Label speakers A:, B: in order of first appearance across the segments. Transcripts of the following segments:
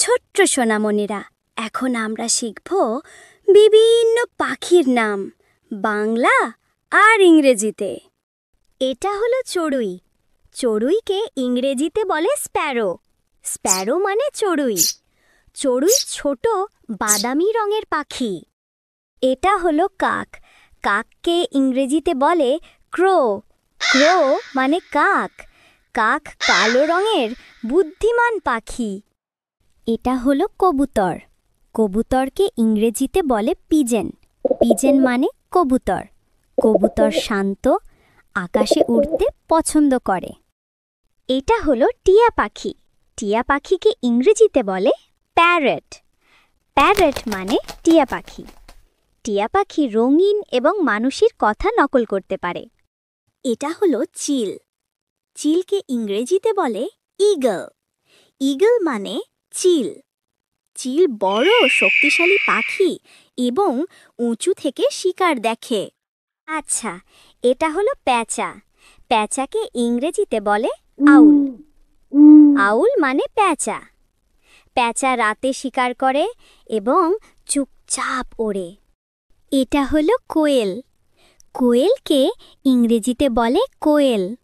A: ছোট্ট সোনামণিরা, এখন আমরা শিখব বিভিন্ন পাখির নাম বাংলা আর ইংরেজিতে। এটা হলো চড়ুই। চড়ুইকে ইংরেজিতে বলে স্প্যারো। স্প্যারো মানে চড়ুই। চড়ুই ছোট বাদামি রঙের পাখি। এটা হলো কাক। কাককে ইংরেজিতে বলে ক্রো। ক্রো মানে কাক। কাক কালো রঙের বুদ্ধিমান পাখি। এটা হলো কবুতর। কবুতরকে ইংরেজিতে বলে পিজেন। পিজেন মানে কবুতর। কবুতর শান্ত, আকাশে উড়তে পছন্দ করে। এটা হলো টিয়া পাখি। টিয়া পাখিকে ইংরেজিতে বলে প্যারট। প্যারট মানে টিয়া পাখি। টিয়া পাখি রঙিন এবং মানুষের কথা নকল করতে পারে। এটা হলো চিল। চিলকে ইংরেজিতে বলে ঈগল। ঈগল মানে চিল। চিল বড় শক্তিশালী পাখি এবং উঁচু থেকে শিকার দেখে। আচ্ছা, এটা হলো প্যাঁচা। প্যাঁচাকে ইংরেজিতে বলে আউল। আউল মানে প্যাঁচা। প্যাঁচা রাতে শিকার করে এবং চুপচাপ ওড়ে। এটা হলো কোয়েল। কোয়েলকে ইংরেজিতে বলে কোয়েল।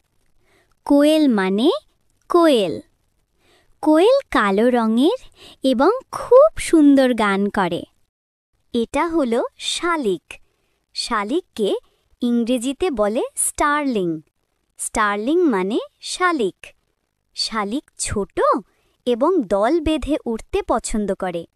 A: কোয়েল মানে কোয়েল। কোয়েল কালো রঙের এবং খুব সুন্দর গান করে। এটা হলো শালিক। শালিককে ইংরেজিতে বলে স্টারলিং। স্টারলিং মানে শালিক। শালিক ছোট এবং দল বেঁধে উড়তে পছন্দ করে।